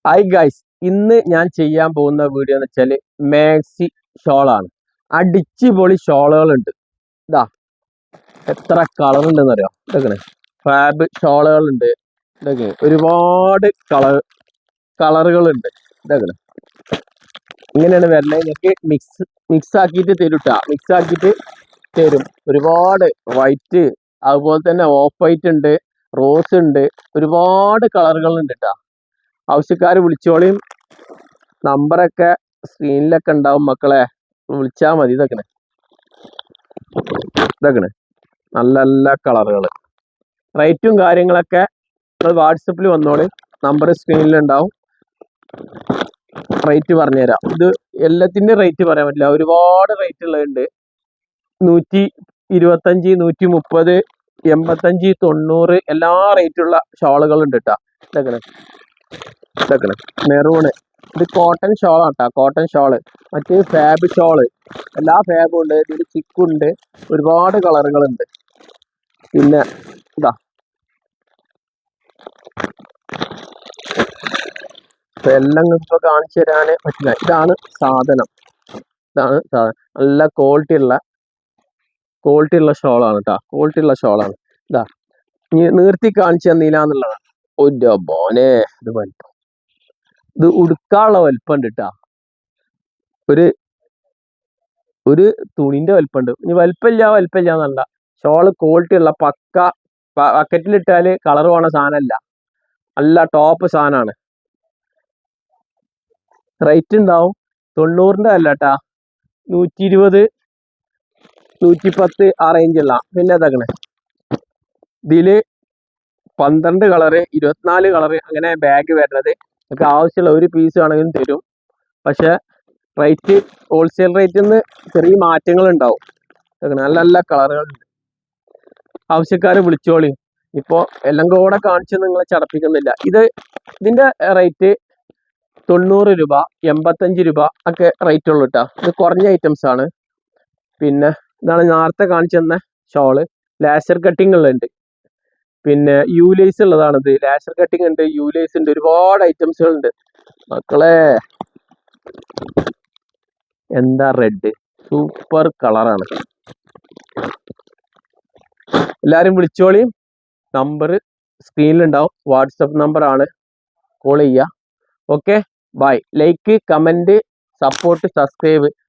Hi guys, ഇന്ന് ഞാൻ ചെയ്യാൻ പോകുന്ന വീഡിയോ എന്ന് വെച്ചാൽ മാക്സി ഷോളാണ്. അടിച്ചുപൊളി ഷോളുകളുണ്ട്. ഇതാ എത്ര കളർ ഉണ്ടെന്ന് അറിയാം. ഇതൊക്കെ ഫാബ് ഷോളുകളുണ്ട്. ഇതൊക്കെ ഒരുപാട് കളറുകളുണ്ട്. ഇതൊക്കെ ഇങ്ങനെയാണ് വരുന്നത്. നിങ്ങൾക്ക് മിക്സ് ആക്കിയിട്ട് തരും കേട്ടോ. മിക്സ് ആക്കിയിട്ട് തരും. ഒരുപാട് വൈറ്റ്, അതുപോലെ തന്നെ ഓഫ് വൈറ്റ് ഉണ്ട്, റോസ് ഉണ്ട്, ഒരുപാട് കളറുകളുണ്ട് കേട്ടോ. ആവശ്യക്കാർ വിളിച്ചോളിയും. നമ്പറൊക്കെ സ്ക്രീനിലൊക്കെ ഉണ്ടാവും മക്കളെ, വിളിച്ചാൽ മതി. ഇതൊക്കെ നല്ല നല്ല കളറുകൾ. റേറ്റും കാര്യങ്ങളൊക്കെ നിങ്ങൾ വാട്സപ്പിൽ വന്നോളി. നമ്പർ സ്ക്രീനിലുണ്ടാവും. റേറ്റ് പറഞ്ഞുതരാം. ഇത് എല്ലാത്തിൻ്റെ റേറ്റ് പറയാൻ പറ്റില്ല, ഒരുപാട് റേറ്റ് ഉള്ളതുണ്ട്. 125, 130, 85, 90 എല്ലാ റേറ്റുള്ള ഷോളുകളുണ്ട് കേട്ടോ. ഇതൊക്കെ മെറൂണ്. ഇത് കോട്ടൺ ഷോളാണ് കേട്ടോ. Cotton shawl. മറ്റേ ഫാബ് ഷോള്. എല്ലാ ഫാബും ഉണ്ട്. ഇതിൽ ചിക്കുണ്ട്. ഒരുപാട് കളറുകളുണ്ട്. പിന്നെ ഇതാ എല്ലാം ഇപ്പോൾ കാണിച്ചു തരാൻ പറ്റില്ല. ഇതാണ് സാധനം. നല്ല ക്വാളിറ്റി ഉള്ള ഷോളാണ് കേട്ടോ. ക്വാളിറ്റി ഉള്ള ഷോളാണ്. ഇതാ നീർത്തി കാണിച്ചു തന്നില്ലാന്നുള്ളതാണ്. ഒരു ബോനെ ഇത് വലിപ്പം, ഇത് ഉടുക്കാനുള്ള വലിപ്പമുണ്ട് കേട്ടാ. ഒരു തുണിന്റെ വലിപ്പമുണ്ട്. ഇനി വലിപ്പമില്ല എന്നല്ല, ഷോള് ക്വാളിറ്റി ഉള്ള പക്ക. ബക്കറ്റിലിട്ടാല് കളർ പോണ സാധനമല്ല, നല്ല ടോപ്പ് സാധനമാണ്. റേറ്റ് ഉണ്ടാവും 90ൻ്റെ അല്ല കേട്ടാ. 120, 110 ആ റേഞ്ചുള്ള. പിന്നെ ഇതാക്കണേ, ഇതില് 12 കളറ്, 24 കളറ് അങ്ങനെ ബാഗ് വരുന്നത്. നമുക്ക് ആവശ്യമുള്ള ഒരു പീസ് ആണെങ്കിലും തരും. പക്ഷെ റേറ്റ് ഹോൾസെയിൽ റേറ്റിൽ നിന്ന് ചെറിയ മാറ്റങ്ങൾ ഉണ്ടാവും. നല്ല നല്ല കളറുകളുണ്ട്. ആവശ്യക്കാരെ വിളിച്ചോളി. ഇപ്പോൾ എല്ലാം കൂടെ കാണിച്ച് നിങ്ങളെ ചടപ്പിക്കുന്നില്ല. ഇതിൻ്റെ റേറ്റ് 90 രൂപ, 85 രൂപ ഒക്കെ റേറ്റ് ഉള്ളൂ കേട്ടോ. ഇത് കുറഞ്ഞ ഐറ്റംസ് ആണ്. പിന്നെ ഇതാണ് നേരത്തെ കാണിച്ചു തന്ന ഷോള്. ലാസർ കട്ടിങ് ഉള്ളുണ്ട്. പിന്നെ യൂലേസ് ഉള്ളതാണിത്. ലാസർ കട്ടിങ് ഉണ്ട്, യൂലേസ് ഉണ്ട്, ഒരുപാട് ഐറ്റംസുകളുണ്ട് മക്കളെ. എന്താ റെഡ്, സൂപ്പർ കളറാണ്. എല്ലാവരും വിളിച്ചോളിയും. നമ്പർ സ്ക്രീനിലുണ്ടാവും. വാട്സപ്പ് നമ്പറാണ്, കോൾ ചെയ്യുക. Okay, bye. Like, comment, support, subscribe.